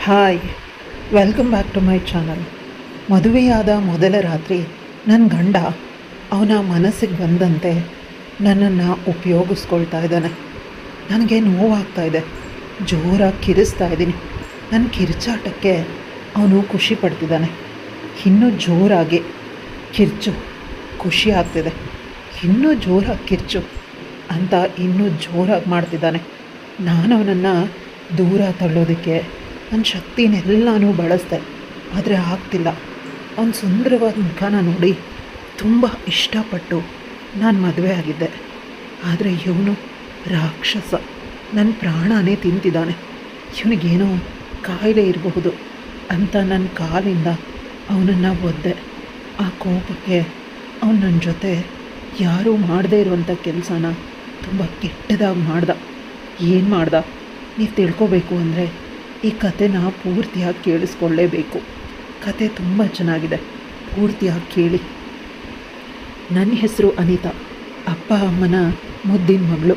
Hi, welcome back to my channel. ಮದುವೆಯಾದ ಮೊದಲ ರಾತ್ರಿ ನನ್ನ ಗಂಡ ಅವನ ಮನಸ್ಸಿಗೆ ಬಂದಂತೆ ನನ್ನನ್ನು ಉಪಯೋಗಿಸ್ಕೊಳ್ತಾ ಇದ್ದಾನೆ. ನನಗೆ ನೋವಾಗ್ತಾ ಇದೆ, ಜೋರಾಗಿ ಕಿರಿಸ್ತಾ ಇದ್ದೀನಿ. ನನ್ನ ಕಿರ್ಚಾಟಕ್ಕೆ ಅವನು ಖುಷಿ ಪಡ್ತಿದ್ದಾನೆ. ಇನ್ನೂ ಜೋರಾಗಿ ಕಿರ್ಚು, ಖುಷಿ ಆಗ್ತಿದೆ. ಇನ್ನೂ ಜೋರಾಗಿ ಕಿರ್ಚು ಅಂತ ಇನ್ನೂ ಜೋರಾಗಿ ಮಾಡ್ತಿದ್ದಾನೆ. ನಾನು ಅವನನ್ನು ದೂರ ತಳ್ಳೋದಕ್ಕೆ ನನ್ನ ಶಕ್ತಿನೆಲ್ಲನೂ ಬಳಸ್ದೆ, ಆದರೆ ಆಗ್ತಿಲ್ಲ. ಅವನ ಸುಂದರವಾದ ಮುಖನ ನೋಡಿ ತುಂಬ ಇಷ್ಟಪಟ್ಟು ನಾನು ಮದುವೆ ಆಗಿದ್ದೆ. ಆದರೆ ಇವನು ರಾಕ್ಷಸ, ನನ್ನ ಪ್ರಾಣನೇ ತಿಂತಿದ್ದಾನೆ. ಇವನಿಗೇನೋ ಕಾಯಿಲೆ ಇರಬಹುದು ಅಂತ ನನ್ನ ಕಾಲಿಂದ ಅವನನ್ನು ಒದ್ದೆ. ಆ ಕೋಪಕ್ಕೆ ಅವನು ನನ್ನ ಜೊತೆ ಯಾರೂ ಮಾಡದೇ ಇರುವಂಥ ಕೆಲಸನ ತುಂಬ ಕೆಟ್ಟದಾಗಿ ಮಾಡ್ದ. ಏನು ಮಾಡ್ದ ನೀವು ತಿಳ್ಕೊಬೇಕು ಅಂದರೆ ಈ ಕಥೆನ ಪೂರ್ತಿಯಾಗಿ ಕೇಳಿಸ್ಕೊಳ್ಳೇಬೇಕು. ಕತೆ ತುಂಬ ಚೆನ್ನಾಗಿದೆ, ಪೂರ್ತಿಯಾಗಿ ಕೇಳಿ. ನನ್ನ ಹೆಸರು ಅನಿತಾ, ಅಪ್ಪ ಅಮ್ಮನ ಮುದ್ದಿನ ಮಗಳು,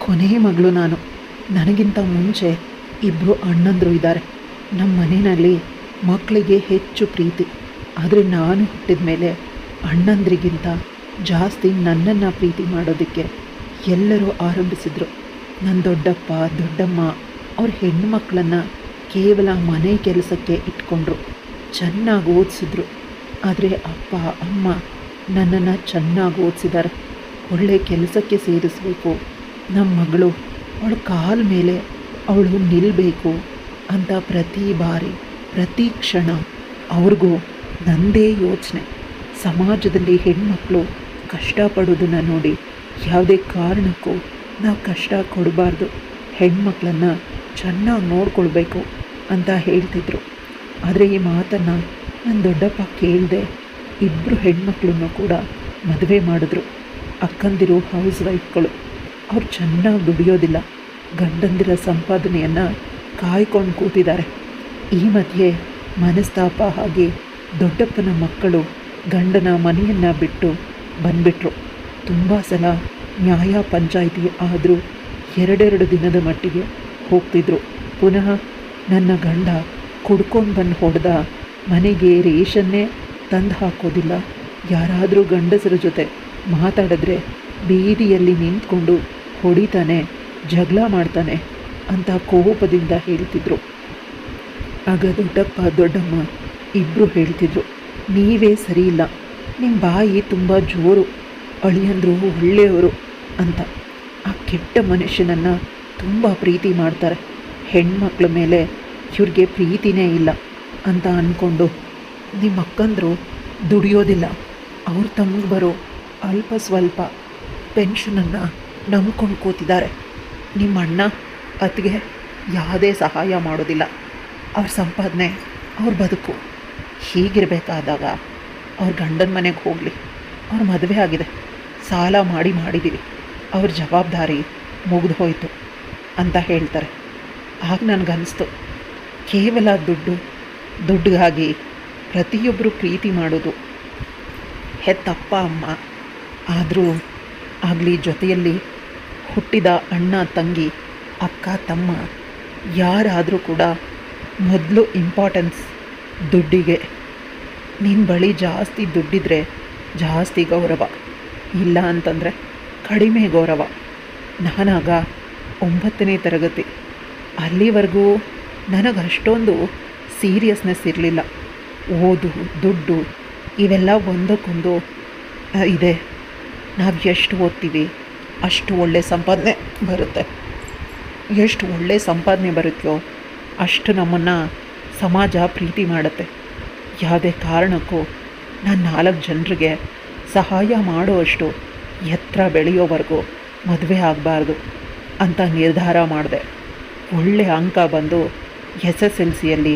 ಕೊನೆಯ ಮಗಳು ನಾನು. ನನಗಿಂತ ಮುಂಚೆ ಇಬ್ಬರು ಅಣ್ಣಂದರು ಇದ್ದಾರೆ. ನಮ್ಮ ಮನೆಯಲ್ಲಿ ಮಕ್ಕಳಿಗೆ ಹೆಚ್ಚು ಪ್ರೀತಿ, ಆದರೆ ನಾನು ಹುಟ್ಟಿದ ಮೇಲೆ ಅಣ್ಣಂದ್ರಿಗಿಂತ ಜಾಸ್ತಿ ನನ್ನನ್ನು ಪ್ರೀತಿ ಮಾಡೋದಕ್ಕೆ ಎಲ್ಲರೂ ಆರಂಭಿಸಿದರು. ನನ್ನ ದೊಡ್ಡಪ್ಪ ದೊಡ್ಡಮ್ಮ ಅವ್ರ ಹೆಣ್ಣುಮಕ್ಕಳನ್ನು ಕೇವಲ ಮನೆ ಕೆಲಸಕ್ಕೆ ಇಟ್ಕೊಂಡ್ರು, ಚೆನ್ನಾಗಿ ಓದಿಸಿದ್ರು. ಆದರೆ ಅಪ್ಪ ಅಮ್ಮ ನನ್ನನ್ನು ಚೆನ್ನಾಗಿ ಓದಿಸಿದ್ದಾರೆ. ಒಳ್ಳೆ ಕೆಲಸಕ್ಕೆ ಸೇರಿಸಬೇಕು, ನಮ್ಮ ಮಗಳು ಅವಳ ಕಾಲ ಮೇಲೆ ಅವಳು ನಿಲ್ಲಬೇಕು ಅಂತ ಪ್ರತಿ ಬಾರಿ ಪ್ರತಿ ಕ್ಷಣ ಅವ್ರಿಗೂ ನನ್ನದೇ ಯೋಚನೆ. ಸಮಾಜದಲ್ಲಿ ಹೆಣ್ಮಕ್ಳು ಕಷ್ಟಪಡೋದನ್ನು ನೋಡಿ ಯಾವುದೇ ಕಾರಣಕ್ಕೂ ನಾವು ಕಷ್ಟ ಕೊಡಬಾರ್ದು, ಹೆಣ್ಮಕ್ಳನ್ನು ಚೆನ್ನಾಗಿ ನೋಡ್ಕೊಳ್ಬೇಕು ಅಂತ ಹೇಳ್ತಿದ್ರು. ಆದರೆ ಈ ಮಾತನ್ನು ನನ್ನ ದೊಡ್ಡಪ್ಪ ಕೇಳದೆ ಇಬ್ಬರು ಹೆಣ್ಮಕ್ಳನ್ನು ಕೂಡ ಮದುವೆ ಮಾಡಿದ್ರು. ಅಕ್ಕಂದಿರು ಹೌಸ್ ವೈಫ್ಗಳು, ಅವ್ರು ಚೆನ್ನಾಗಿ ದುಡಿಯೋದಿಲ್ಲ, ಗಂಡಂದಿರ ಸಂಪಾದನೆಯನ್ನು ಕಾಯ್ಕೊಂಡು ಕೂತಿದ್ದಾರೆ. ಈ ಮಧ್ಯೆ ಮನಸ್ತಾಪ ಆಗಿ ದೊಡ್ಡಪ್ಪನ ಮಕ್ಕಳು ಗಂಡನ ಮನೆಯನ್ನು ಬಿಟ್ಟು ಬಂದುಬಿಟ್ರು. ತುಂಬ ಸಲ ನ್ಯಾಯ ಪಂಚಾಯಿತಿ ಆದರೂ ಎರಡೆರಡು ದಿನದ ಮಟ್ಟಿಗೆ ಹೋಗ್ತಿದ್ರು. ಪುನಃ ನನ್ನ ಗಂಡ ಕುಡ್ಕೊಂಡು ಬಂದು ಹೊಡೆದ, ಮನೆಗೆ ರೇಷನ್ನೇ ತಂದು ಹಾಕೋದಿಲ್ಲ, ಯಾರಾದರೂ ಗಂಡಸರ ಜೊತೆ ಮಾತಾಡಿದ್ರೆ ಬೀದಿಯಲ್ಲಿ ನಿಂತ್ಕೊಂಡು ಹೊಡಿತಾನೆ, ಜಗಳ ಮಾಡ್ತಾನೆ ಅಂತ ಕೋಪದಿಂದ ಹೇಳ್ತಿದ್ರು. ಆಗ ದೊಡ್ಡಪ್ಪ ದೊಡ್ಡಮ್ಮ ಇಬ್ಬರು ಹೇಳ್ತಿದ್ರು, ನೀವೇ ಸರಿ ಇಲ್ಲ, ನಿಮ್ಮ ಬಾಯಿ ತುಂಬ ಜೋರು, ಅಳಿಯಂದರು ಒಳ್ಳೆಯವರು ಅಂತ. ಆ ಕೆಟ್ಟ ಮನುಷ್ಯನನ್ನು ತುಂಬ ಪ್ರೀತಿ ಮಾಡ್ತಾರೆ. ಹೆಣ್ಮಕ್ಳ ಮೇಲೆ ಇವ್ರಿಗೆ ಪ್ರೀತಿನೇ ಇಲ್ಲ ಅಂತ ಅಂದ್ಕೊಂಡು ನಿಮ್ಮ ಅಕ್ಕಂದರು ದುಡಿಯೋದಿಲ್ಲ, ಅವ್ರು ತಮಗೆ ಬರೋ ಅಲ್ಪ ಸ್ವಲ್ಪ ಪೆನ್ಷನನ್ನು ನಂಬ್ಕೊಂಡು ಕೂತಿದ್ದಾರೆ. ನಿಮ್ಮ ಅಣ್ಣ ಅತ್ತಿಗೆ ಯಾವುದೇ ಸಹಾಯ ಮಾಡೋದಿಲ್ಲ, ಅವ್ರ ಸಂಪಾದನೆ ಅವ್ರ ಬದುಕು. ಹೀಗಿರಬೇಕಾದಾಗ ಅವ್ರ ಗಂಡನ ಮನೆಗೆ ಹೋಗಲಿ, ಅವ್ರ ಮದುವೆ ಆಗಿದೆ, ಸಾಲ ಮಾಡಿದ್ದೀವಿ, ಅವ್ರ ಜವಾಬ್ದಾರಿ ಮುಗಿದು ಹೋಯಿತು ಅಂತ ಹೇಳ್ತಾರೆ. ಆಗ ನನಗನ್ನಿಸ್ತು, ಕೇವಲ ದುಡ್ಡಿಗಾಗಿ ಪ್ರತಿಯೊಬ್ಬರು ಪ್ರೀತಿ ಮಾಡೋದು ಹೆತ್ತಪ್ಪ ಅಮ್ಮ ಆದರೂ ಆಗಲಿ, ಜೊತೆಯಲ್ಲಿ ಹುಟ್ಟಿದ ಅಣ್ಣ ತಂಗಿ ಅಕ್ಕ ತಮ್ಮ ಯಾರಾದರೂ ಕೂಡ ಮೊದಲು ಇಂಪಾರ್ಟೆನ್ಸ್ ದುಡ್ಡಿಗೆ. ನಿನ್ನ ಬಳಿ ಜಾಸ್ತಿ ದುಡ್ಡಿದ್ರೆ ಜಾಸ್ತಿ ಗೌರವ, ಇಲ್ಲ ಅಂತಂದರೆ ಕಡಿಮೆ ಗೌರವ. ನಾನಾಗ 9ನೇ ತರಗತಿ, ಅಲ್ಲಿವರೆಗೂ ನನಗೆ ಅಷ್ಟೊಂದು ಸೀರಿಯಸ್ನೆಸ್ ಇರಲಿಲ್ಲ. ಓದು ದುಡ್ಡು ಇವೆಲ್ಲ ಒಂದಕ್ಕೊಂದು ಇದೆ. ನಾವು ಎಷ್ಟು ಓದ್ತೀವಿ ಅಷ್ಟು ಒಳ್ಳೆ ಸಂಪಾದನೆ ಬರುತ್ತೆ, ಎಷ್ಟು ಒಳ್ಳೆ ಸಂಪಾದನೆ ಬರುತ್ತೋ ಅಷ್ಟು ನಮ್ಮನ್ನು ಸಮಾಜ ಪ್ರೀತಿ ಮಾಡುತ್ತೆ. ಯಾವುದೇ ಕಾರಣಕ್ಕೂ ನಾನು 4 ಜನರಿಗೆ ಸಹಾಯ ಮಾಡುವಷ್ಟು ಎತ್ತರ ಬೆಳೆಯೋವರೆಗೂ ಮದುವೆ ಆಗಬಾರ್ದು ಅಂತ ನಿರ್ಧಾರ ಮಾಡಿದೆ. ಒಳ್ಳೆಯ ಅಂಕ ಬಂದು SSLCಯಲ್ಲಿ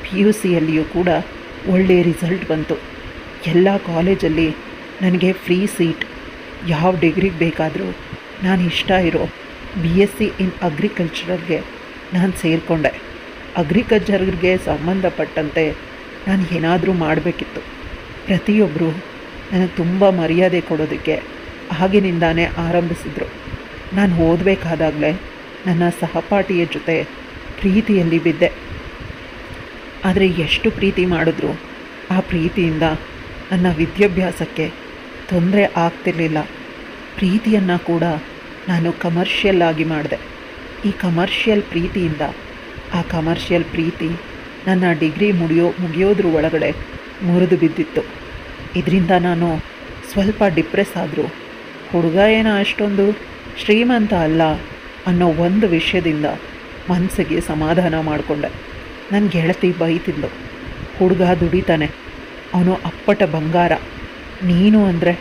PUCಯಲ್ಲಿಯೂ ಕೂಡ ಒಳ್ಳೆಯ ರಿಸಲ್ಟ್ ಬಂತು. ಎಲ್ಲ ಕಾಲೇಜಲ್ಲಿ ನನಗೆ ಫ್ರೀ ಸೀಟ್. ಯಾವ ಡಿಗ್ರಿಗೆ ಬೇಕಾದರೂ ನಾನು ಇಷ್ಟ ಇರೋ BSc ಇನ್ ಅಗ್ರಿಕಲ್ಚರಲ್ಗೆ ನಾನು ಸೇರಿಕೊಂಡೆ. ಅಗ್ರಿಕಲ್ಚರ್ಗೆ ಸಂಬಂಧಪಟ್ಟಂತೆ ನಾನು ಏನಾದರೂ ಮಾಡಬೇಕಿತ್ತು. ಪ್ರತಿಯೊಬ್ಬರು ನನಗೆ ತುಂಬ ಮರ್ಯಾದೆ ಕೊಡೋದಕ್ಕೆ ಆಗಿನಿಂದಾನೇ ಆರಂಭಿಸಿದರು. ನಾನು ಓದಬೇಕಾದಾಗಲೇ ನನ್ನ ಸಹಪಾಠಿಯ ಜೊತೆ ಪ್ರೀತಿಯಲ್ಲಿ ಬಿದ್ದೆ. ಆದರೆ ಎಷ್ಟು ಪ್ರೀತಿ ಮಾಡಿದ್ರು ಆ ಪ್ರೀತಿಯಿಂದ ನನ್ನ ವಿದ್ಯಾಭ್ಯಾಸಕ್ಕೆ ತೊಂದರೆ ಆಗ್ತಿರಲಿಲ್ಲ. ಪ್ರೀತಿಯನ್ನು ಕೂಡ ನಾನು ಕಮರ್ಷಿಯಲ್ ಆಗಿ ಮಾಡಿದೆ. ಈ ಕಮರ್ಷಿಯಲ್ ಪ್ರೀತಿಯಿಂದ ಆ ಕಮರ್ಷಿಯಲ್ ಪ್ರೀತಿ ನನ್ನ ಡಿಗ್ರಿ ಮುಗಿಯೋದ್ರ ಒಳಗಡೆ ಮುರಿದು ಬಿದ್ದಿತ್ತು. ಇದರಿಂದ ನಾನು ಸ್ವಲ್ಪ ಡಿಪ್ರೆಸ್ ಆದರೂ ಹುಡುಗ ಏನೋ ಅಷ್ಟೊಂದು ಶ್ರೀಮಂತ ಅಲ್ಲ ಅನ್ನೋ ಒಂದು ವಿಷಯದಿಂದ ಮನಸ್ಸಿಗೆ ಸಮಾಧಾನ ಮಾಡಿಕೊಂಡೆ. ನನ್ನ ಗೆಳತಿ ಬೈತಿದ್ಲು, ಹುಡುಗ ದುಡಿತಾನೆ, ಅವನು ಅಪ್ಪಟ ಬಂಗಾರ, ನೀನು ಅಂದರೆ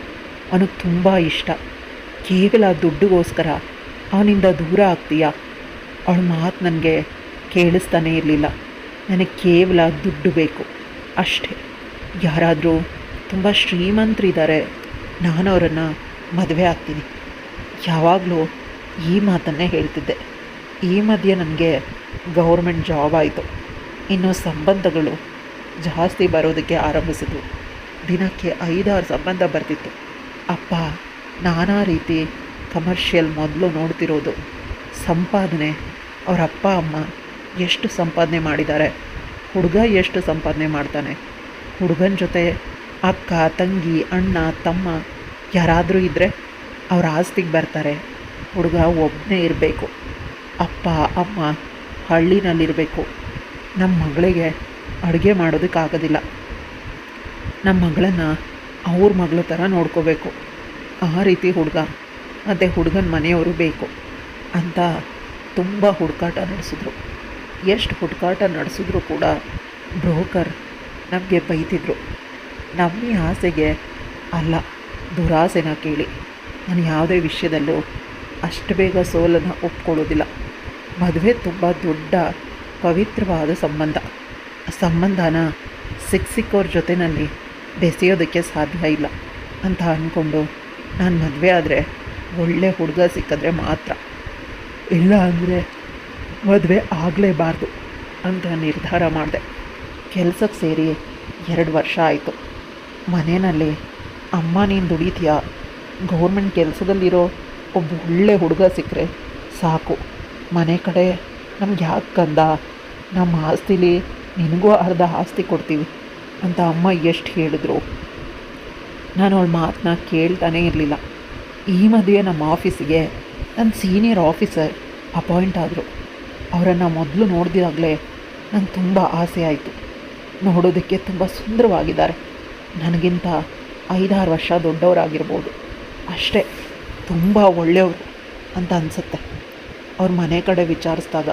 ಅವನಿಗೆ ತುಂಬ ಇಷ್ಟ, ಕೇವಲ ದುಡ್ಡಿಗೋಸ್ಕರ ಅವನಿಂದ ದೂರ ಆಗ್ತೀಯಾ. ಅವಳ ಮಾತು ನನಗೆ ಕೇಳಿಸ್ತಾನೇ ಇರಲಿಲ್ಲ. ನನಗೆ ಕೇವಲ ದುಡ್ಡು ಬೇಕು ಅಷ್ಟೇ. ಯಾರಾದರೂ ತುಂಬ ಶ್ರೀಮಂತರಿದ್ದಾರೆ, ನಾನು ಅವರನ್ನು ಮದುವೆ ಆಗ್ತೀನಿ. ಯಾವಾಗಲೂ ಈ ಮಾತನ್ನೇ ಹೇಳ್ತಿದ್ದೆ. ಈ ಮಧ್ಯೆ ನನಗೆ ಗೌರ್ಮೆಂಟ್ ಜಾಬ್ ಆಯಿತು. ಇನ್ನು ಸಂಬಂಧಗಳು ಜಾಸ್ತಿ ಬರೋದಕ್ಕೆ ಆರಂಭಿಸಿದ್ವು. ದಿನಕ್ಕೆ 5-6 ಸಂಬಂಧ ಬರ್ತಿತ್ತು. ಅಪ್ಪ ನಾನಾ ರೀತಿ ಕಮರ್ಷಿಯಲ್ ಮೊದಲು ನೋಡ್ತಿರೋದು. ಸಂಪಾದನೆ, ಅವರ ಅಪ್ಪ ಅಮ್ಮ ಎಷ್ಟು ಸಂಪಾದನೆ ಮಾಡಿದ್ದಾರೆ, ಹುಡುಗ ಎಷ್ಟು ಸಂಪಾದನೆ ಮಾಡ್ತಾನೆ, ಹುಡುಗನ ಜೊತೆ ಅಕ್ಕ ತಂಗಿ ಅಣ್ಣ ತಮ್ಮ ಯಾರಾದರೂ ಇದ್ದರೆ ಅವ್ರ ಆಸ್ತಿಗೆ ಬರ್ತಾರೆ. ಹುಡುಗ ಒಬ್ಬನೇ ಇರಬೇಕು, ಅಪ್ಪ ಅಮ್ಮ ಹಳ್ಳಿನಲ್ಲಿರಬೇಕು. ನಮ್ಮ ಮಗಳಿಗೆ ಅಡುಗೆ ಮಾಡೋದಕ್ಕಾಗೋದಿಲ್ಲ, ನಮ್ಮ ಮಗಳನ್ನು ಅವ್ರ ಮಗಳ ಥರ ನೋಡ್ಕೋಬೇಕು. ಆ ರೀತಿ ಹುಡುಗ ಮತ್ತು ಹುಡುಗನ ಮನೆಯವರು ಬೇಕು ಅಂತ ತುಂಬ ಹುಡುಕಾಟ ನಡೆಸಿದ್ರು. ಎಷ್ಟು ಹುಡುಕಾಟ ನಡೆಸಿದ್ರು ಕೂಡ ಬ್ರೋಕರ್ ನಮಗೆ ಬೈತಿದ್ರು. ನಮ್ಮ ಆಸೆಗೆ ಅಲ್ಲ, ದುರಾಸೆನ ಕೇಳಿ ನಾನು ಯಾವುದೇ ವಿಷಯದಲ್ಲೂ ಅಷ್ಟು ಬೇಗ ಸೋಲನ್ನು ಒಪ್ಕೊಳ್ಳೋದಿಲ್ಲ. ಮದುವೆ ತುಂಬ ದೊಡ್ಡ ಪವಿತ್ರವಾದ ಸಂಬಂಧನ ಸಿಕ್ಕೋರ ಜೊತೆಯಲ್ಲಿ ಬೆಸೆಯೋದಕ್ಕೆ ಸಾಧ್ಯ ಇಲ್ಲ ಅಂತ ಅಂದ್ಕೊಂಡು ನಾನು ಮದುವೆ ಆದರೆ ಒಳ್ಳೆ ಹುಡುಗ ಸಿಕ್ಕಿದ್ರೆ ಮಾತ್ರ, ಇಲ್ಲ ಅಂದರೆ ಮದುವೆ ಆಗಲೇಬಾರ್ದು ಅಂತ ನಿರ್ಧಾರ ಮಾಡಿದೆ. ಕೆಲಸಕ್ಕೆ ಸೇರಿ 2 ವರ್ಷ ಆಯಿತು. ಮನೆಯಲ್ಲಿ ಅಮ್ಮ ನೀನು ದುಡಿತೀಯಾ, ಗೌರ್ಮೆಂಟ್ ಕೆಲಸದಲ್ಲಿರೋ ಒಬ್ಬ ಒಳ್ಳೆ ಹುಡುಗ ಸಿಕ್ಕರೆ ಸಾಕು, ಮನೆ ಕಡೆ ನಮ್ಗೆ ಯಾಕೆ ಕಂದ, ನಮ್ಮ ಆಸ್ತಿಲಿ ನಿನಗೂ ಅರ್ಧ ಆಸ್ತಿ ಕೊಡ್ತೀವಿ ಅಂತ ಅಮ್ಮ ಎಷ್ಟು ಹೇಳಿದ್ರು. ನಾನು ಅವಳ ಮಾತನ್ನ ಕೇಳ್ತಾನೇ ಇರಲಿಲ್ಲ. ಈ ಮಧ್ಯೆ ನಮ್ಮ ಆಫೀಸಿಗೆ ನನ್ನ ಸೀನಿಯರ್ ಆಫೀಸರ್ ಅಪಾಯಿಂಟ್ ಆದರು. ಅವರನ್ನು ಮೊದಲು ನೋಡಿದಾಗಲೇ ನಂಗೆ ತುಂಬ ಆಸೆ ಆಯಿತು. ನೋಡೋದಕ್ಕೆ ತುಂಬ ಸುಂದರವಾಗಿದ್ದಾರೆ. ನನಗಿಂತ 5-6 ವರ್ಷ ದೊಡ್ಡವರಾಗಿರ್ಬೋದು ಅಷ್ಟೇ. ತುಂಬ ಒಳ್ಳೆಯವರು ಅಂತ ಅನಿಸುತ್ತೆ. ಅವ್ರ ಮನೆ ಕಡೆ ವಿಚಾರಿಸಿದಾಗ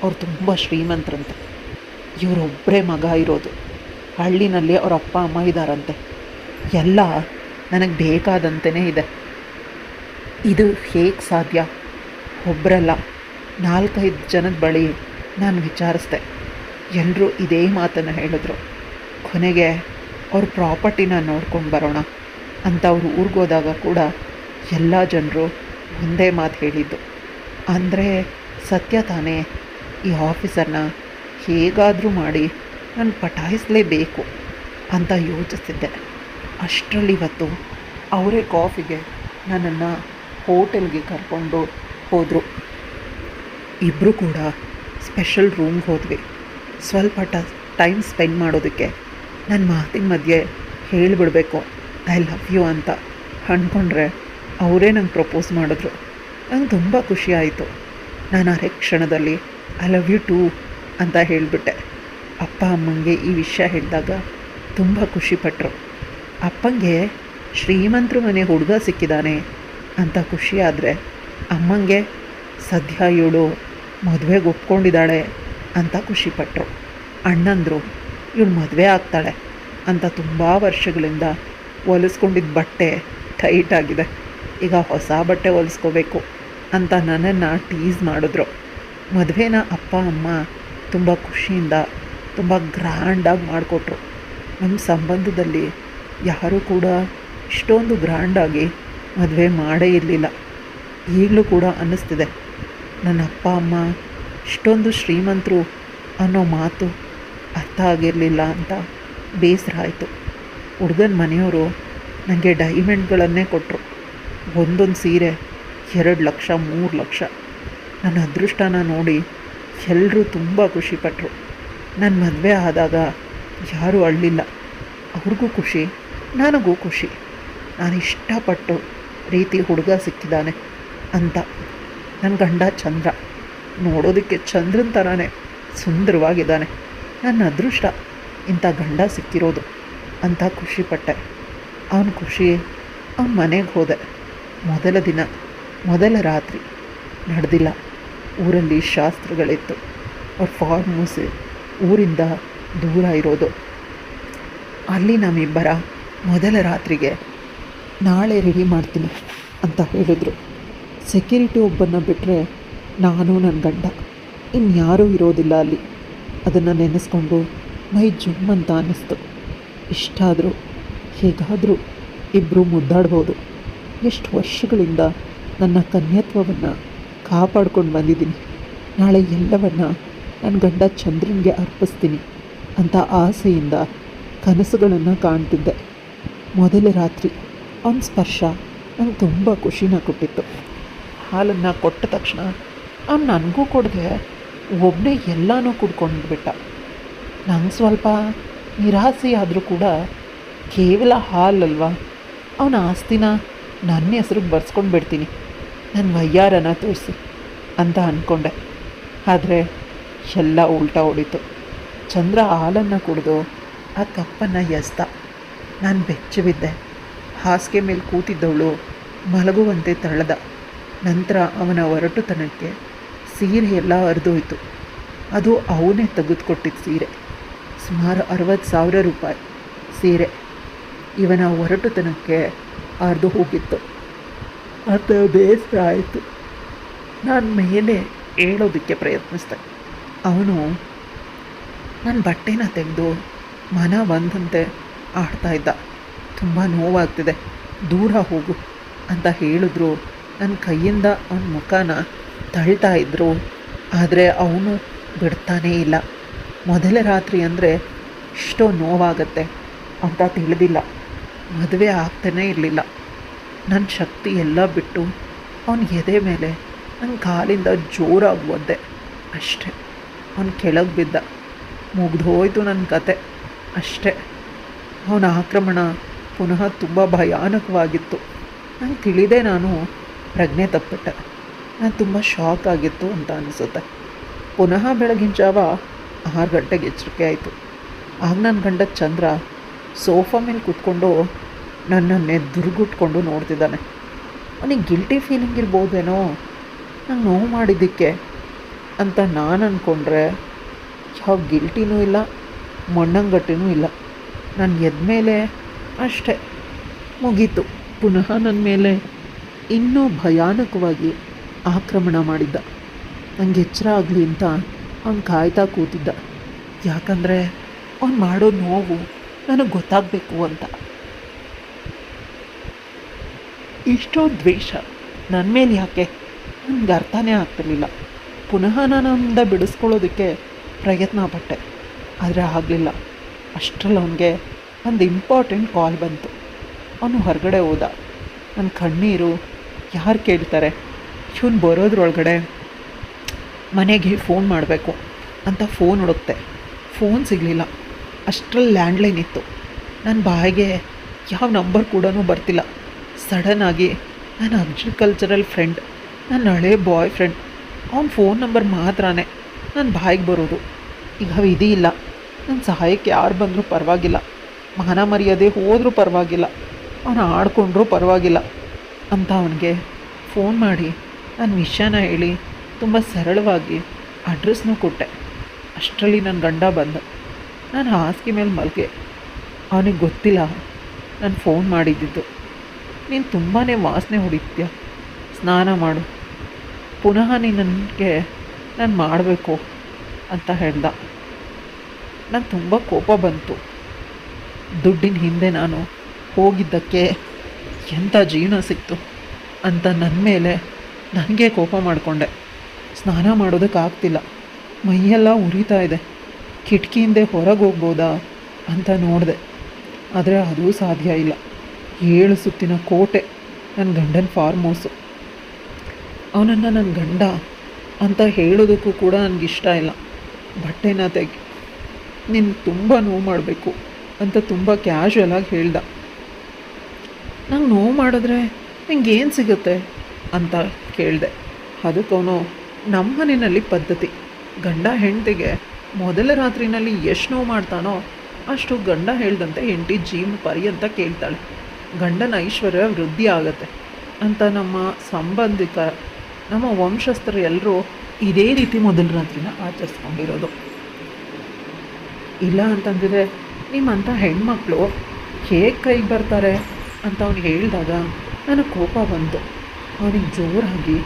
ಅವ್ರು ತುಂಬ ಶ್ರೀಮಂತರಂತೆ. ಇವರೊಬ್ಬರೇ ಮಗ ಇರೋದು, ಹಳ್ಳಿನಲ್ಲಿ ಅವ್ರ ಅಪ್ಪ ಅಮ್ಮ ಇದ್ದಾರಂತೆ. ಎಲ್ಲ ನನಗೆ ಬೇಕಾದಂತೆಯೇ ಇದೆ. ಇದು ಹೇಗೆ ಸಾಧ್ಯ? ಒಬ್ಬರಲ್ಲ 4-5 ಜನದ ಬಳಿ ನಾನು ವಿಚಾರಿಸ್ದೆ. ಎಲ್ಲರೂ ಇದೇ ಮಾತನ್ನು ಹೇಳಿದ್ರು. ಕೊನೆಗೆ ಅವ್ರ ಪ್ರಾಪರ್ಟಿನ ನೋಡ್ಕೊಂಡು ಬರೋಣ ಅಂತ ಅವ್ರು ಊರಿಗೋದಾಗ ಕೂಡ ಎಲ್ಲ ಜನರು ಒಂದೇ ಮಾತು ಹೇಳಿದ್ದು. ಅಂದರೆ ಸತ್ಯ ತಾನೇ, ಈ ಆಫೀಸರ್ನ ಹೇಗಾದರೂ ಮಾಡಿ ನಾನು ಪಟಾಯಿಸಲೇಬೇಕು ಅಂತ ಯೋಚಿಸಿದ್ದೆ. ಅಷ್ಟರಲ್ಲಿ ಇವತ್ತು ಅವರೇ ಕಾಫಿಗೆ ನನ್ನನ್ನು ಹೋಟೆಲ್ಗೆ ಕರ್ಕೊಂಡು ಹೋದರು. ಇಬ್ಬರು ಕೂಡ ಸ್ಪೆಷಲ್ ರೂಮ್ಗೆ ಹೋದ್ವಿ. ಸ್ವಲ್ಪ ಟೈಮ್ ಸ್ಪೆಂಡ್ ಮಾಡೋದಕ್ಕೆ ನನ್ನ ಮಾತಿನ ಮಧ್ಯೆ ಹೇಳಿಬಿಡಬೇಕು ಐ ಲವ್ ಯು ಅಂತ ಅಂದ್ಕೊಂಡ್ರೆ ಅವರೇ ನಂಗೆ ಪ್ರಪೋಸ್ ಮಾಡಿದ್ರು. ನಂಗೆ ತುಂಬ ಖುಷಿ ಆಯಿತು. ನಾನು ಅರೆ ಕ್ಷಣದಲ್ಲಿ ಐ ಲವ್ ಯು ಟೂ ಅಂತ ಹೇಳಿಬಿಟ್ಟೆ. ಅಪ್ಪ ಅಮ್ಮಂಗೆ ಈ ವಿಷಯ ಹೇಳಿದಾಗ ತುಂಬ ಖುಷಿಪಟ್ಟರು. ಅಪ್ಪಂಗೆ ಶ್ರೀಮಂತರ ಮನೆ ಹುಡುಗ ಸಿಕ್ಕಿದ್ದಾನೆ ಅಂತ ಖುಷಿ ಆದರೆ, ಅಮ್ಮಂಗೆ ಸದ್ಯ ಇವಳು ಮದುವೆಗೆ ಒಪ್ಕೊಂಡಿದ್ದಾಳೆ ಅಂತ ಖುಷಿಪಟ್ಟರು. ಅಣ್ಣಂದರು ಇವಳು ಮದುವೆ ಆಗ್ತಾಳೆ ಅಂತ ತುಂಬ ವರ್ಷಗಳಿಂದ ಹೊಲಿಸ್ಕೊಂಡಿದ್ದ ಬಟ್ಟೆ ಟೈಟ್ ಆಗಿದೆ, ಈಗ ಹೊಸ ಬಟ್ಟೆ ಹೊಲಿಸ್ಕೋಬೇಕು ಅಂತ ನನ್ನನ್ನು ಟೀಸ್ ಮಾಡಿದ್ರು. ಮದುವೆನ ಅಪ್ಪ ಅಮ್ಮ ತುಂಬ ಖುಷಿಯಿಂದ ತುಂಬ ಗ್ರ್ಯಾಂಡಾಗಿ ಮಾಡಿಕೊಟ್ರು. ನಮ್ಮ ಸಂಬಂಧದಲ್ಲಿ ಯಾರೂ ಕೂಡ ಇಷ್ಟೊಂದು ಗ್ರ್ಯಾಂಡಾಗಿ ಮದುವೆ ಮಾಡೇ ಇರಲಿಲ್ಲ. ಈಗಲೂ ಕೂಡ ಅನ್ನಿಸ್ತಿದೆ, ನನ್ನ ಅಪ್ಪ ಅಮ್ಮ ಇಷ್ಟೊಂದು ಶ್ರೀಮಂತರು ಅನ್ನೋ ಮಾತು ಅರ್ಥ ಆಗಿರಲಿಲ್ಲ ಅಂತ ಬೇಸರ ಆಯಿತು. ಹುಡುಗನ ಮನೆಯವರು ನನಗೆ ಡೈಮಂಡ್ಗಳನ್ನೇ ಕೊಟ್ಟರು. ಒಂದೊಂದು ಸೀರೆ 2 ಲಕ್ಷ 3 ಲಕ್ಷ. ನನ್ನ ಅದೃಷ್ಟನ ನೋಡಿ ಎಲ್ಲರೂ ತುಂಬ ಖುಷಿಪಟ್ಟರು. ನನ್ನ ಮದುವೆ ಆದಾಗ ಯಾರೂ ಅಳ್ಳಿಲ್ಲ. ಅವ್ರಿಗೂ ಖುಷಿ, ನನಗೂ ಖುಷಿ. ನಾನು ಇಷ್ಟಪಟ್ಟು ರೀತಿ ಹುಡುಗ ಸಿಕ್ಕಿದ್ದಾನೆ ಅಂತ. ನನ್ನ ಗಂಡ ಚಂದ್ರ, ನೋಡೋದಕ್ಕೆ ಚಂದ್ರನ ಥರನೇ ಸುಂದರವಾಗಿದ್ದಾನೆ. ನನ್ನ ಅದೃಷ್ಟ ಇಂಥ ಗಂಡ ಸಿಕ್ಕಿರೋದು ಅಂತ ಖುಷಿಪಟ್ಟೆ. ಅವನ ಖುಷಿ. ಅವನ ಮನೆಗೆ ಹೋದೆ. ಮೊದಲ ದಿನ, ಮೊದಲ ರಾತ್ರಿ ನಡೆದಿಲ್ಲ. ಊರಲ್ಲಿ ಶಾಸ್ತ್ರಗಳಿತ್ತು. ಅವ್ರ ಫಾರ್ಮ್ ಹೌಸ್ ಊರಿಂದ ದೂರ ಇರೋದು. ಅಲ್ಲಿ ನಮ್ಮಿಬ್ಬರ ಮೊದಲ ರಾತ್ರಿಗೆ ನಾಳೆ ರೆಡಿ ಮಾಡ್ತೀನಿ ಅಂತ ಹೇಳಿದರು. ಸೆಕ್ಯೂರಿಟಿ ಒಬ್ಬನ್ನು ಬಿಟ್ಟರೆ ನಾನು ನನ್ನ ಗಂಡ, ಇನ್ಯಾರೂ ಇರೋದಿಲ್ಲ ಅಲ್ಲಿ. ಅದನ್ನು ನೆನೆಸ್ಕೊಂಡು ಮೈ ಜುಮ್ ಅಂತ ಅನ್ನಿಸ್ತು. ಇಷ್ಟಾದರೂ ಹೇಗಾದರೂ ಇಬ್ಬರು ಮುದ್ದಾಡ್ಬೋದು. ಎಷ್ಟು ವರ್ಷಗಳಿಂದ ನನ್ನ ಕನ್ಯತ್ವವನ್ನು ಕಾಪಾಡ್ಕೊಂಡು ಬಂದಿದ್ದೀನಿ. ನಾಳೆ ಎಲ್ಲವನ್ನು ನನ್ನ ಗಂಡ ಚಂದ್ರನಿಗೆ ಅರ್ಪಿಸ್ತೀನಿ ಅಂತ ಆಸೆಯಿಂದ ಕನಸುಗಳನ್ನು ಕಾಣ್ತಿದ್ದೆ. ಮೊದಲ ರಾತ್ರಿ ಅವನ ಸ್ಪರ್ಶ ನಂಗೆ ತುಂಬ ಖುಷಿನ ಕೊಟ್ಟಿತ್ತು. ಹಾಲನ್ನು ಕೊಟ್ಟ ತಕ್ಷಣ ಅವ್ನು ನನಗೂ ಕೊಡದೆ ಒಬ್ಬನೇ ಎಲ್ಲನೂ ಕುಡ್ಕೊಂಡ್ಬಿಟ್ಟ. ನಂಗೆ ಸ್ವಲ್ಪ ನಿರಾಸೆ ಆದರೂ ಕೂಡ ಕೇವಲ ಹಾಲಲ್ವಾ, ಅವನ ಆಸ್ತಿನ ನನ್ನ ಹೆಸ್ರಿಗೆ ಬರ್ಸ್ಕೊಂಡು ಬಿಡ್ತೀನಿ ನನ್ನ ವಯ್ಯಾರನ ತೋರಿಸಿ ಅಂತ ಅಂದ್ಕೊಂಡೆ. ಆದರೆ ಎಲ್ಲ ಉಲ್ಟಾ ಹೊಡಿತು. ಚಂದ್ರ ಹಾಲನ್ನು ಕುಡಿದು ಆ ಕಪ್ಪನ್ನು ಎಸ್ದ. ನಾನು ಬೆಚ್ಚಿ ಬಿದ್ದೆ. ಹಾಸಿಗೆ ಮೇಲೆ ಕೂತಿದ್ದವಳು ಮಲಗುವಂತೆ ತಳ್ಳಿದ. ನಂತರ ಅವನ ಒರಟುತನಕ್ಕೆ ಸೀರೆ ಎಲ್ಲ ಹರಿದೋಯ್ತು. ಅದು ಅವನೇ ತೆಗೆದುಕೊಟ್ಟಿದ್ದ ಸೀರೆ. ಸುಮಾರು 60,000 ರೂಪಾಯಿ ಸೀರೆ. ಇವನ ಒರಟುತನಕ್ಕೆ ಹರಿದು ಹೋಗಿತ್ತು. ಅದು ಬೇಸರ ಆಯಿತು. ನಾನು ಮೇಲೆ ಹೇಳೋದಕ್ಕೆ ಪ್ರಯತ್ನಿಸಿದೆ. ಅವನು ನನ್ನ ಬಟ್ಟೆನ ತೆಗೆದು ಮನ ಬಂದಂತೆ ಆಡ್ತಾಯಿದ್ದ. ತುಂಬ ನೋವಾಗ್ತಿದೆ, ದೂರ ಹೋಗು ಅಂತ ಹೇಳಿದ್ರು. ನನ್ನ ಕೈಯಿಂದ ಅವನ ಮುಖನ ತಳ್ತಾ ಇದ್ದರು. ಆದರೆ ಅವನು ಬಿಡ್ತಾನೇ ಇಲ್ಲ. ಮೊದಲ ರಾತ್ರಿ ಅಂದರೆ ಎಷ್ಟೋ ನೋವಾಗತ್ತೆ ಅಂತ ತಿಳಿದಿಲ್ಲ. ಮದುವೆ ಆಗ್ತಾನೇ ಇರಲಿಲ್ಲ. ನನ್ನ ಶಕ್ತಿ ಎಲ್ಲ ಬಿಟ್ಟು ಅವನ ಎದೆ ಮೇಲೆ ನನ್ನ ಕಾಲಿಂದ ಜೋರಾಗಿ ಒದ್ದೆ ಅಷ್ಟೆ. ಅವನು ಕೆಳಗೆ ಬಿದ್ದ. ಮುಗ್ದೋಯ್ತು ನನ್ನ ಕತೆ ಅಷ್ಟೆ. ಅವನ ಆಕ್ರಮಣ ಪುನಃ ತುಂಬ ಭಯಾನಕವಾಗಿತ್ತು. ನಂಗೆ ತಿಳಿದೇ ನಾನು ಪ್ರಜ್ಞೆ ತಪ್ಪಿಟ್ಟೆ. ನಾನು ತುಂಬ ಶಾಕ್ ಆಗಿತ್ತು ಅಂತ ಅನಿಸುತ್ತೆ. ಪುನಃ ಬೆಳಗಿನ ಜಾವ 6 ಗಂಟೆಗೆ ಎಚ್ಚರಿಕೆ ಆಯಿತು. ಆಗ ನನ್ನ ಗಂಡ ಚಂದ್ರ ಸೋಫಾ ಮೇಲೆ ಕೂತ್ಕೊಂಡು ನನ್ನನ್ನೇ ದುರ್ಗುಟ್ಕೊಂಡು ನೋಡ್ತಿದ್ದಾನೆ. ಅವನಿಗೆ ಗಿಲ್ಟಿ ಫೀಲಿಂಗ್ ಇರ್ಬೋದೇನೋ ನಂಗೆ ನೋವು ಮಾಡಿದ್ದಕ್ಕೆ ಅಂತ ನಾನು ಅಂದ್ಕೊಂಡ್ರೆ ಯಾವ ಗಿಲ್ಟಿನೂ ಇಲ್ಲ, ಮೊಣ್ಣಂಗಟ್ಟಿನೂ ಇಲ್ಲ. ನನ್ನ ಎದ್ಮೇಲೆ ಅಷ್ಟೇ, ಮುಗೀತು. ಪುನಃ ನನ್ನ ಮೇಲೆ ಇನ್ನೂ ಭಯಾನಕವಾಗಿ ಆಕ್ರಮಣ ಮಾಡಿದ್ದ. ನನಗೆ ಎಚ್ಚರ ಆಗಲಿ ಅಂತ ಅವ್ನು ಕಾಯ್ತಾ ಕೂತಿದ್ದ. ಯಾಕಂದರೆ ಅವ್ನು ಮಾಡೋ ನೋವು ನನಗೆ ಗೊತ್ತಾಗಬೇಕು ಅಂತ. ಇಷ್ಟೋ ದ್ವೇಷ ನನ್ನ ಮೇಲೆ ಯಾಕೆ ನನಗೆ ಅರ್ಥನೇ ಆಗ್ತಿರ್ಲಿಲ್ಲ. ಪುನಃ ನಾನು ಅವನಿಂದ ಬಿಡಿಸ್ಕೊಳ್ಳೋದಕ್ಕೆ ಪ್ರಯತ್ನ ಪಟ್ಟೆ, ಆದರೆ ಆಗಲಿಲ್ಲ. ಅಷ್ಟರಲ್ಲಿ ಅವನಿಗೆ ಒಂದು ಇಂಪಾರ್ಟೆಂಟ್ ಕಾಲ್ ಬಂತು. ಅವನು ಹೊರಗಡೆ ಹೋದ. ನನ್ನ ಕಣ್ಣೀರು ಯಾರು ಕೇಳ್ತಾರೆ. ಇವನು ಬರೋದ್ರೊಳಗಡೆ ಮನೆಗೆ ಫೋನ್ ಮಾಡಬೇಕು ಅಂತ ಫೋನ್ ಹುಡುಕ್ತೆ. ಫೋನ್ ಸಿಗಲಿಲ್ಲ. ಅಷ್ಟರಲ್ಲಿ ಲ್ಯಾಂಡ್ಲೈನ್ ಇತ್ತು. ನನ್ನ ಬಾಯಿಗೆ ಯಾವ ನಂಬರ್ ಕೂಡ ಬರ್ತಿಲ್ಲ. ಸಡನ್ನಾಗಿ ನನ್ನ ಅಗ್ರಿಕಲ್ಚರಲ್ ಫ್ರೆಂಡ್, ನನ್ನ ಹಳೆ ಬಾಯ್ ಫ್ರೆಂಡ್, ಅವನ ಫೋನ್ ನಂಬರ್ ಮಾತ್ರನೇ ನನ್ನ ಬಾಯಿಗೆ ಬರೋದು. ಈಗ ವಿಧಿ ಇಲ್ಲ. ನನ್ನ ಸಹಾಯಕ್ಕೆ ಯಾರು ಬಂದರೂ ಪರವಾಗಿಲ್ಲ, ಮಾನ ಮರ್ಯಾದೆ ಹೋದರೂ ಪರವಾಗಿಲ್ಲ, ಅವನು ಆಡ್ಕೊಂಡ್ರೂ ಪರವಾಗಿಲ್ಲ ಅಂತ ಅವನಿಗೆ ಫೋನ್ ಮಾಡಿ ನನ್ನ ವಿಷಯನ ಹೇಳಿ ತುಂಬ ಸರಳವಾಗಿ ಅಡ್ರೆಸ್ನೂ ಕೊಟ್ಟೆ. ಅಷ್ಟರಲ್ಲಿ ನನ್ನ ಗಂಡ ಬಂದ. ನಾನು ಹಾಸಿಗೆ ಮೇಲೆ ಮಲ್ಗೆ. ಅವನಿಗೆ ಗೊತ್ತಿಲ್ಲ ನಾನು ಫೋನ್ ಮಾಡಿದ್ದಿದ್ದು. ನೀನು ತುಂಬಾ ವಾಸನೆ ಹೊಡಿತೀಯ, ಸ್ನಾನ ಮಾಡು, ಪುನಃ ನನಗೆ ನಾನು ಮಾಡಬೇಕು ಅಂತ ಹೇಳ್ದ. ನಾನು ತುಂಬ ಕೋಪ ಬಂತು. ದುಡ್ಡಿನ ಹಿಂದೆ ನಾನು ಹೋಗಿದ್ದಕ್ಕೆ ಎಂಥ ಜೀವನ ಸಿಕ್ತು ಅಂತ ನನ್ನ ಮೇಲೆ ನನಗೆ ಕೋಪ ಮಾಡಿಕೊಂಡೆ. ಸ್ನಾನ ಮಾಡೋದಕ್ಕಾಗ್ತಿಲ್ಲ, ಮೈಯೆಲ್ಲ ಉರಿತಾ ಇದೆ. ಕಿಟಕಿಯಿಂದ ಹೊರಗೆ ಹೋಗ್ಬೋದಾ ಅಂತ ನೋಡಿದೆ, ಆದರೆ ಅದೂ ಸಾಧ್ಯ ಇಲ್ಲ. 7 ಸುತ್ತಿನ ಕೋಟೆ ನನ್ನ ಗಂಡನ ಫಾರ್ಮ್ ಹೌಸು. ಅವನನ್ನು ನನ್ನ ಗಂಡ ಅಂತ ಹೇಳೋದಕ್ಕೂ ಕೂಡ ನನಗಿಷ್ಟ ಇಲ್ಲ. ಬಟ್ಟೆನ ನಿನ್ನ ತುಂಬ ನೋವು ಮಾಡಬೇಕು ಅಂತ ತುಂಬ ಕ್ಯಾಶುವಲಾಗಿ ಹೇಳ್ದ. ನಂಗೆ ನೋವು ಮಾಡಿದ್ರೆ ನಿಂಗೇನು ಸಿಗುತ್ತೆ ಅಂತ ಕೇಳಿದೆ. ಅದಕ್ಕವನು, ನಮ್ಮ ಮನೆಯಲ್ಲಿ ಪದ್ಧತಿ, ಗಂಡ ಹೆಂಡತಿಗೆ ಮೊದಲ ರಾತ್ರಿನಲ್ಲಿ ಎಷ್ಟು ನೋವು ಮಾಡ್ತಾನೋ ಅಷ್ಟು ಗಂಡ ಹೇಳ್ದಂತೆ ಹೆಂಡತಿ ಜೀವನ ಪರ್ಯಂತ ಕೇಳ್ತಾಳೆ, ಗಂಡನ ಐಶ್ವರ್ಯ ವೃದ್ಧಿ ಆಗತ್ತೆ ಅಂತ ನಮ್ಮ ಸಂಬಂಧಿಕ, ನಮ್ಮ ವಂಶಸ್ಥರು ಎಲ್ಲರೂ ಇದೇ ರೀತಿ ಮೊದಲ ರಾತ್ರಿನ ಆಚರಿಸ್ಕೊಂಡಿರೋದು. ಇಲ್ಲ ಅಂತಂದಿದ್ರೆ ನಿಮ್ಮಂಥ ಹೆಣ್ಮಕ್ಳು ಹೇಗೆ ಕೈಗೆ ಬರ್ತಾರೆ ಅಂತ ಅವ್ನಿಗೆ ಹೇಳಿದಾಗ ನನಗೆ ಕೋಪ ಬಂತು. ಅವನಿಗೆ ಜೋರಾಗಿ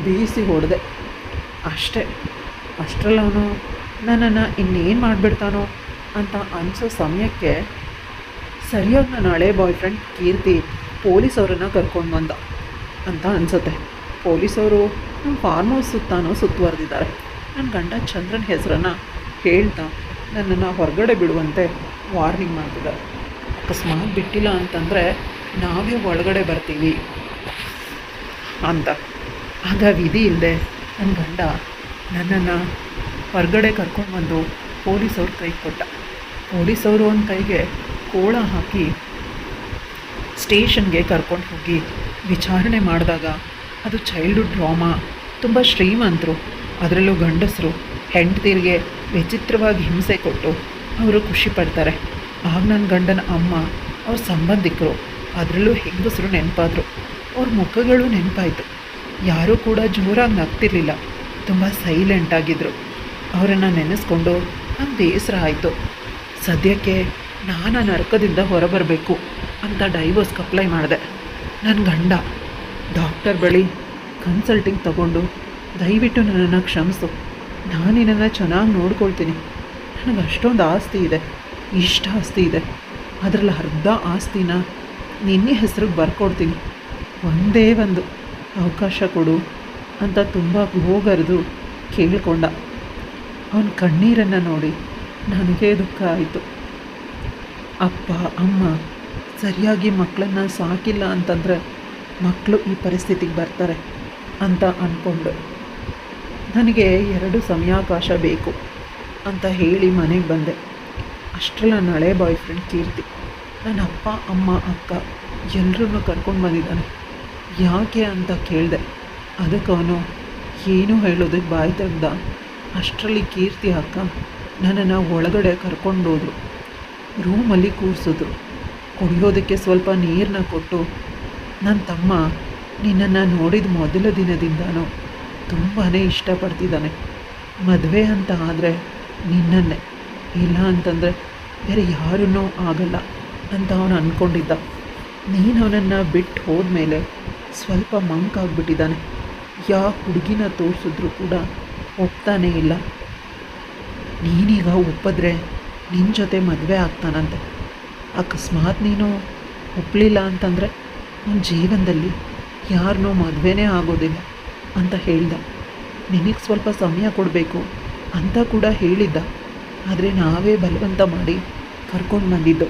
ಬೀಸಿ ಹೊಡೆದೆ ಅಷ್ಟೇ. ಅಷ್ಟರಲ್ಲಿ ಅವನು ನನ್ನನ್ನು ಇನ್ನೇನು ಮಾಡಿಬಿಡ್ತಾನೋ ಅಂತ ಅನಿಸೋ ಸಮಯಕ್ಕೆ ಸರಿಯಾಗಿ ನನ್ನ ಹಳೆ ಬಾಯ್ ಫ್ರೆಂಡ್ ಕೀರ್ತಿ ಪೊಲೀಸವರನ್ನು ಕರ್ಕೊಂಡು ಬಂದ ಅಂತ ಅನಿಸುತ್ತೆ. ಪೊಲೀಸವರು ನಮ್ಮ ಫಾರ್ಮ್ ಹೌಸ್ ಸುತ್ತಾನೋ ಸುತ್ತುವರೆದಿದ್ದಾರೆ. ನನ್ನ ಗಂಡ ಚಂದ್ರನ ಹೆಸರನ್ನು ಹೇಳ್ತಾ ನನ್ನನ್ನು ಹೊರಗಡೆ ಬಿಡುವಂತೆ ವಾರ್ನಿಂಗ್ ಮಾಡ್ತಿದ್ದಾರೆ. ಅಕಸ್ಮಾತ್ ಬಿಟ್ಟಿಲ್ಲ ಅಂತಂದರೆ ನಾವೇ ಒಳಗಡೆ ಬರ್ತೀವಿ ಅಂತ. ಆಗ ವಿಧಿ ಇಲ್ಲದೆ ನನ್ನ ಗಂಡ ನನ್ನನ್ನು ಹೊರಗಡೆ ಕರ್ಕೊಂಡು ಬಂದು ಪೊಲೀಸವ್ರ ಕೈಗೆ ಕೊಟ್ಟ. ಪೊಲೀಸವರು ಒಂದು ಕೈಗೆ ಕೋಳ ಹಾಕಿ ಸ್ಟೇಷನ್ಗೆ ಕರ್ಕೊಂಡು ಹೋಗಿ ವಿಚಾರಣೆ ಮಾಡಿದಾಗ ಅದು ಚೈಲ್ಡ್ಹುಡ್ ಡ್ರಾಮಾ, ತುಂಬ ಶ್ರೀಮಂತರು, ಅದರಲ್ಲೂ ಗಂಡಸರು ಹೆಂಡತಿರಿಗೆ ವಿಚಿತ್ರವಾಗಿ ಹಿಂಸೆ ಕೊಟ್ಟು ಅವರು ಖುಷಿ ಪಡ್ತಾರೆ. ಆಗ ನನ್ನ ಗಂಡನ ಅಮ್ಮ, ಅವ್ರ ಸಂಬಂಧಿಕರು, ಅದರಲ್ಲೂ ಹೆಂಗಸರು ನೆನಪಾದರು. ಅವ್ರ ಮುಖಗಳು ನೆನಪಾಯಿತು. ಯಾರೂ ಕೂಡ ಜೋರಾಗಿ ನಗ್ತಿರ್ಲಿಲ್ಲ, ತುಂಬ ಸೈಲೆಂಟಾಗಿದ್ದರು. ಅವರನ್ನು ನೆನೆಸ್ಕೊಂಡು ನಂಗೆ ಬೇಸರ ಆಯಿತು. ಸದ್ಯಕ್ಕೆ ನಾನು ನರಕದಿಂದ ಹೊರಬರಬೇಕು ಅಂತ ಡೈವೋರ್ಸ್ಗೆ ಅಪ್ಲೈ ಮಾಡಿದೆ. ನನ್ನ ಗಂಡ ಡಾಕ್ಟರ್ ಬಳಿ ಕನ್ಸಲ್ಟಿಂಗ್ ತಗೊಂಡು, ದಯವಿಟ್ಟು ನನ್ನನ್ನು ಕ್ಷಮಿಸು, ನಾನು ನಿನ್ನನ್ನು ಚೆನ್ನಾಗಿ ನೋಡ್ಕೊಳ್ತೀನಿ, ನನಗೆ ಅಷ್ಟೊಂದು ಆಸ್ತಿ ಇದೆ, ಇಷ್ಟ ಆಸ್ತಿ ಇದೆ, ಅದರಲ್ಲಿ ಅರ್ಧ ಆಸ್ತಿನ ನಿನ್ನೆ ಹೆಸ್ರಿಗೆ ಬರ್ಕೊಡ್ತೀನಿ, ಒಂದೇ ಒಂದು ಅವಕಾಶ ಕೊಡು ಅಂತ ತುಂಬ ಹೋಗರಿದು ಕೇಳಿಕೊಂಡ. ಅವನ ಕಣ್ಣೀರನ್ನು ನೋಡಿ ನನಗೆ ದುಃಖ ಆಯಿತು. ಅಪ್ಪ ಅಮ್ಮ ಸರಿಯಾಗಿ ಮಕ್ಕಳನ್ನು ಸಾಕಿಲ್ಲ ಅಂತಂದರೆ ಮಕ್ಕಳು ಈ ಪರಿಸ್ಥಿತಿಗೆ ಬರ್ತಾರೆ ಅಂತ ಅಂದ್ಕೊಂಡು ನನಗೆ 2 ಸಮಯಾವಕಾಶ ಬೇಕು ಅಂತ ಹೇಳಿ ಮನೆಗೆ ಬಂದೆ. ಅಷ್ಟರಲ್ಲಿ ನನ್ನ ಹಳೆ ಬಾಯ್ ಫ್ರೆಂಡ್ ಕೀರ್ತಿ ನನ್ನ ಅಪ್ಪ ಅಮ್ಮ ಅಕ್ಕ ಎಲ್ಲರನ್ನೂ ಕರ್ಕೊಂಡು ಬಂದಿದ್ದಾನೆ. ಯಾಕೆ ಅಂತ ಕೇಳಿದೆ. ಅದಕ್ಕೆ ಅವನು ಏನೂ ಹೇಳೋದಕ್ಕೆ ಬಾಯಿ ತೆಗ್ದ. ಅಷ್ಟರಲ್ಲಿ ಕೀರ್ತಿ ಅಕ್ಕ ನನ್ನನ್ನು ಒಳಗಡೆ ಕರ್ಕೊಂಡೋದ್ರು. ರೂಮಲ್ಲಿ ಕೂರಿಸಿದ್ರು. ಕುಡಿಯೋದಕ್ಕೆ ಸ್ವಲ್ಪ ನೀರನ್ನ ಕೊಟ್ಟು, ನನ್ನ ತಮ್ಮ ನಿನ್ನನ್ನು ನೋಡಿದ ಮೊದಲ ದಿನದಿಂದನೂ ತುಂಬಾ ಇಷ್ಟಪಡ್ತಿದ್ದಾನೆ, ಮದುವೆ ಅಂತ ಆದರೆ ನಿನ್ನನ್ನೇ, ಇಲ್ಲ ಅಂತಂದರೆ ಬೇರೆ ಯಾರನ್ನೂ ಆಗಲ್ಲ ಅಂತ ಅವನು ಅಂದ್ಕೊಂಡಿದ್ದ. ನೀನು ಅವನನ್ನು ಬಿಟ್ಟು ಹೋದ್ಮೇಲೆ ಸ್ವಲ್ಪ ಮಂಕಾಗ್ಬಿಟ್ಟಿದ್ದಾನೆ. ಯಾವ ಹುಡುಗಿನ ತೋರಿಸಿದ್ರು ಕೂಡ ಒಪ್ತಾನೇ ಇಲ್ಲ. ನೀನೀಗ ಒಪ್ಪಿದ್ರೆ ನಿನ್ನ ಜೊತೆ ಮದುವೆ ಆಗ್ತಾನಂತೆ. ಅಕಸ್ಮಾತ್ ನೀನು ಒಪ್ಪಲಿಲ್ಲ ಅಂತಂದರೆ ನನ್ನ ಜೀವನದಲ್ಲಿ ಯಾರನ್ನೂ ಮದುವೆನೇ ಆಗೋದಿಲ್ಲ ಅಂತ ಹೇಳ್ದ. ನಿನಗೆ ಸ್ವಲ್ಪ ಸಮಯ ಕೊಡಬೇಕು ಅಂತ ಕೂಡ ಹೇಳಿದ್ದ. ಆದರೆ ನಾವೇ ಬಲವಂತ ಮಾಡಿ ಕರ್ಕೊಂಡು ಬಂದಿದ್ದು.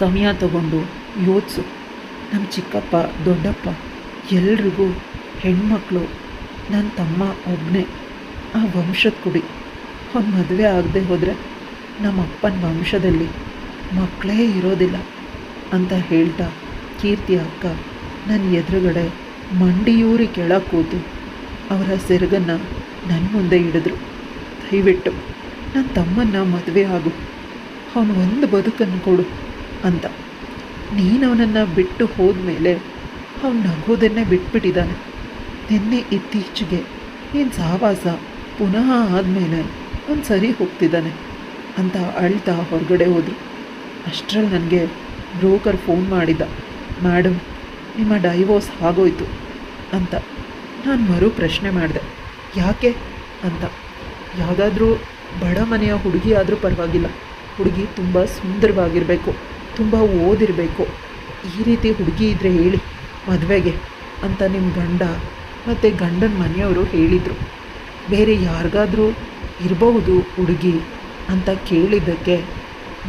ಸಮಯ ತಗೊಂಡು ಯೋಚಿಸು. ನಮ್ಮ ಚಿಕ್ಕಪ್ಪ ದೊಡ್ಡಪ್ಪ ಎಲ್ರಿಗೂ ಹೆಣ್ಮಕ್ಳು, ನನ್ನ ತಮ್ಮ ಒಬ್ಬನೇ ಆ ವಂಶದ ಕುಡಿ. ಅವ್ನು ಮದುವೆ ಆಗದೆ ಹೋದರೆ ನಮ್ಮ ಅಪ್ಪನ ವಂಶದಲ್ಲಿ ಮಕ್ಕಳೇ ಇರೋದಿಲ್ಲ ಅಂತ ಹೇಳ್ತಾ ಕೀರ್ತಿ ಅಕ್ಕ ನನ್ನ ಎದುರುಗಡೆ ಮಂಡಿಯೂರಿ ಕೆಳಗೆ ಕೂತು ಅವರ ಸೆರಗನ್ನು ನನ್ನ ಮುಂದೆ ಹಿಡಿದ್ರು. ದಯವಿಟ್ಟು ನನ್ನ ತಮ್ಮನ್ನು ಮದುವೆ ಆಗು, ಅವನು ಒಂದು ಬದುಕನ್ನು ಕೊಡು ಅಂತ. ನೀನು ಅವನನ್ನು ಬಿಟ್ಟು ಹೋದ್ಮೇಲೆ ಅವನು ನಗೋದನ್ನೇ ಬಿಟ್ಬಿಟ್ಟಿದ್ದಾನೆ. ನಿನ್ನೆ ಇತ್ತೀಚೆಗೆ ನೀನು ಸಹವಾಸ ಪುನಃ ಆದಮೇಲೆ ಅವನು ಸರಿ ಹೋಗ್ತಿದ್ದಾನೆ ಅಂತ ಅಳ್ತಾ ಹೊರಗಡೆ ಹೋದರು. ಅಷ್ಟರಲ್ಲಿ ನನಗೆ ಬ್ರೋಕರ್ ಫೋನ್ ಮಾಡಿದ್ದ. ಮೇಡಮ್, ನಿಮ್ಮ ಡೈವೋರ್ಸ್ ಆಗೋಯ್ತು ಅಂತ. ನಾನು ಮರು ಪ್ರಶ್ನೆ ಮಾಡಿದೆ, ಯಾಕೆ ಅಂತ. ಯಾವುದಾದ್ರೂ ಬಡ ಮನೆಯ ಹುಡುಗಿ ಆದರೂ ಪರವಾಗಿಲ್ಲ, ಹುಡುಗಿ ತುಂಬ ಸುಂದರವಾಗಿರಬೇಕು, ತುಂಬ ಓದಿರಬೇಕು, ಈ ರೀತಿ ಹುಡುಗಿ ಇದ್ದರೆ ಹೇಳಿ ಮದುವೆಗೆ ಅಂತ ನಿಮ್ಮ ಗಂಡ ಮತ್ತು ಗಂಡನ ಮನೆಯವರು ಹೇಳಿದರು. ಬೇರೆ ಯಾರಿಗಾದ್ರೂ ಇರಬಹುದು ಹುಡುಗಿ ಅಂತ ಕೇಳಿದ್ದಕ್ಕೆ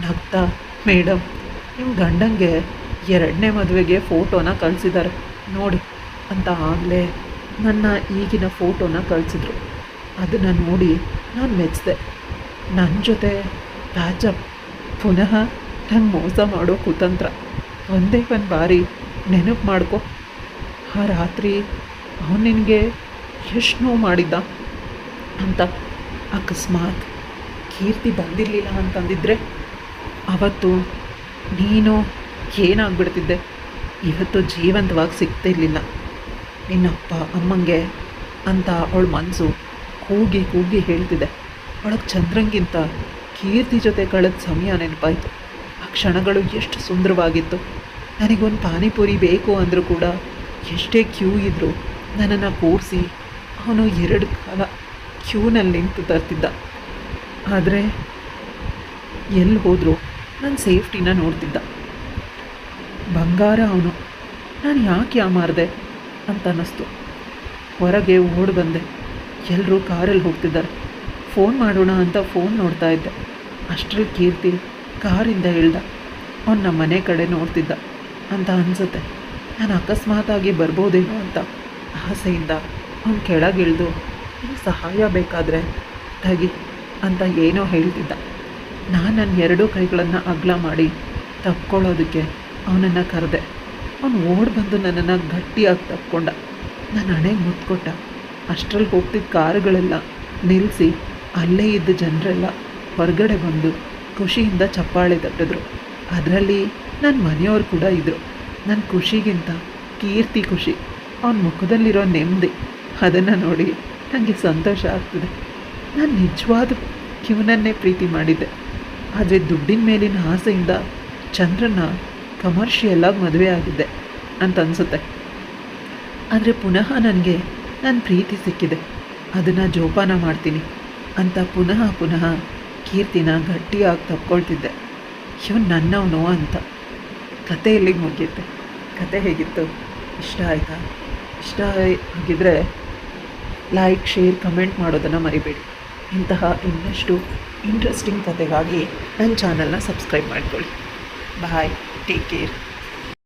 ನಗ್ತಾ, ಮೇಡಮ್ ನಿಮ್ಮ ಗಂಡಂಗೆ 2ನೇ ಮದುವೆಗೆ ಫೋಟೋನ ಕಳಿಸಿದ್ದಾರೆ ನೋಡಿ ಅಂತ ಆಗಲೇ ನನ್ನ ಈಗಿನ ಫೋಟೋನ ಕಳಿಸಿದ್ರು. ಅದನ್ನು ನೋಡಿ ನಾನು ಮೆಚ್ಚಿದೆ. ನನ್ನ ಜೊತೆ ಪ್ಯಾಚಪ್ ಪುನಃ ನಂಗೆ ಮೋಸ ಮಾಡೋ ಕುತಂತ್ರ ಒಂದೇ ಒಂದು ಬಾರಿ ನೆನಪು ಮಾಡ್ಕೊ. ಆ ರಾತ್ರಿ ಅವನು ನಿನಗೆ ಎಷ್ಟು ನೋವು ಮಾಡಿದ್ದ ಅಂತ. ಅಕಸ್ಮಾತ್ ಕೀರ್ತಿ ಬಂದಿರಲಿಲ್ಲ ಅಂತಂದಿದ್ರೆ ಅವತ್ತು ನೀನು ಏನಾಗ್ಬಿಡ್ತಿದ್ದೆ? ಇವತ್ತು ಜೀವಂತವಾಗಿ ಸಿಗ್ತಿರ್ಲಿಲ್ಲ. ನಿನ್ನಪ್ಪ ಅಮ್ಮಂಗೆ ಅಂತ ಅವಳ ಮನಸ್ಸು ಕೂಗಿ ಕೂಗಿ ಹೇಳ್ತಿದೆ. ಅವಳಿಗೆ ಚಂದ್ರಂಗಿಂತ ಕೀರ್ತಿ ಜೊತೆ ಕಳೆದ ಸಮಯ ನೆನಪಾಯಿತು. ಆ ಕ್ಷಣಗಳು ಎಷ್ಟು ಸುಂದರವಾಗಿತ್ತು. ನನಗೊಂದು ಪಾನಿಪುರಿ ಬೇಕು ಅಂದರೂ ಕೂಡ ಎಷ್ಟೇ ಕ್ಯೂ ಇದ್ದರೂ ನನ್ನನ್ನು ಕೂರಿಸಿ ಅವನು 2 ಕಾಲ ಕ್ಯೂನಲ್ಲಿ ನಿಂತು ತರ್ತಿದ್ದ. ಆದರೆ ಎಲ್ಲಿ ಹೋದರೂ ನನ್ನ ಸೇಫ್ಟಿನ ನೋಡ್ತಿದ್ದ. ಬಂಗಾರ ಅವನು. ನಾನು ಯಾಕೆ ಯಾಮಾರಿದೆ ಅಂತ ಅನ್ನಿಸ್ತು. ಹೊರಗೆ ಓಡಿ ಬಂದೆ. ಎಲ್ಲರೂ ಕಾರಲ್ಲಿ ಹೋಗ್ತಿದ್ದಾರೆ. ಫೋನ್ ಮಾಡೋಣ ಅಂತ ಫೋನ್ ನೋಡ್ತಾ ಇದ್ದೆ. ಅಷ್ಟರಲ್ಲಿ ಕೀರ್ತಿ ಕಾರಿಂದ ಇಳ್ದ. ಅವನು ನಮ್ಮ ಮನೆ ಕಡೆ ನೋಡ್ತಿದ್ದ ಅಂತ ಅನಿಸುತ್ತೆ. ನಾನು ಅಕಸ್ಮಾತಾಗಿ ಬರ್ಬೋದೇನೋ ಅಂತ ಆಸೆಯಿಂದ ಅವನು ಕೆಳಗಿಳಿದು ನಿಂಗೆ ಸಹಾಯ ಬೇಕಾದರೆ ತೆಗಿ ಅಂತ ಏನೋ ಹೇಳ್ತಿದ್ದ. ನಾನು ನನ್ನ 2 ಕೈಗಳನ್ನು ಅಗಲ ಮಾಡಿ ತಪ್ಕೊಳ್ಳೋದಕ್ಕೆ ಅವನನ್ನು ಕರೆದೆ. ಅವನು ಓಡಿ ಬಂದು ನನ್ನನ್ನು ಗಟ್ಟಿಯಾಗಿ ತಪ್ಕೊಂಡ. ನನ್ನ ಹಣೆಗೆ ಮುತ್ಕೊಟ್ಟ. ಅಷ್ಟರಲ್ಲಿ ಹೋಗ್ತಿದ್ದ ಕಾರುಗಳೆಲ್ಲ ನಿಲ್ಲಿಸಿ ಅಲ್ಲೇ ಇದ್ದ ಜನರೆಲ್ಲ ಹೊರಗಡೆ ಬಂದು ಖುಷಿಯಿಂದ ಚಪ್ಪಾಳೆ ತಟ್ಟಿದ್ರು. ಅದರಲ್ಲಿ ನನ್ನ ಮನೆಯವರು ಕೂಡ ಇದ್ದರು. ನನ್ನ ಖುಷಿಗಿಂತ ಕೀರ್ತಿ ಖುಷಿ, ಅವನ ಮುಖದಲ್ಲಿರೋ ನೆಮ್ಮದಿ, ಅದನ್ನು ನೋಡಿ ನನಗೆ ಸಂತೋಷ ಆಗ್ತಿದೆ. ನಾನು ನಿಜವಾದ ಇವನನ್ನೇ ಪ್ರೀತಿ ಮಾಡಿದ್ದೆ. ಆದರೆ ದುಡ್ಡಿನ ಮೇಲಿನ ಆಸೆಯಿಂದ ಚಂದ್ರನ ಕಮರ್ಷಿಯಲಾಗಿ ಮದುವೆ ಆಗಿದ್ದೆ ಅಂತ ಅನಿಸುತ್ತೆ. ಆದರೆ ಪುನಃ ನನಗೆ ನನ್ನ ಪ್ರೀತಿ ಸಿಕ್ಕಿದೆ, ಅದನ್ನು ಜೋಪಾನ ಮಾಡ್ತೀನಿ ಅಂತ ಪುನಃ ಕೀರ್ತಿನ ಗಟ್ಟಿಯಾಗಿ ತಪ್ಕೊಳ್ತಿದ್ದೆ. ಇವನು ನನ್ನವನು ಅಂತ. ಕತೆ ಎಲ್ಲಿಗೆ ಮುಗಿಯುತ್ತೆ? ಕತೆ ಹೇಗಿತ್ತು? ಇಷ್ಟ ಆಯಿತಾ? ಇಷ್ಟ ಆಗಿದ್ದರೆ ಲೈಕ್, ಶೇರ್, ಕಮೆಂಟ್ ಮಾಡೋದನ್ನು ಮರಿಬೇಡಿ. ಇಂತಹ ಇನ್ನಷ್ಟು ಇಂಟ್ರೆಸ್ಟಿಂಗ್ ಕತೆಗಾಗಿ ನನ್ನ ಚಾನಲ್ನ ಸಬ್ಸ್ಕ್ರೈಬ್ ಮಾಡ್ಕೊಳ್ಳಿ. ಬಾಯ್, ಟೇಕ್ ಕೇರ್.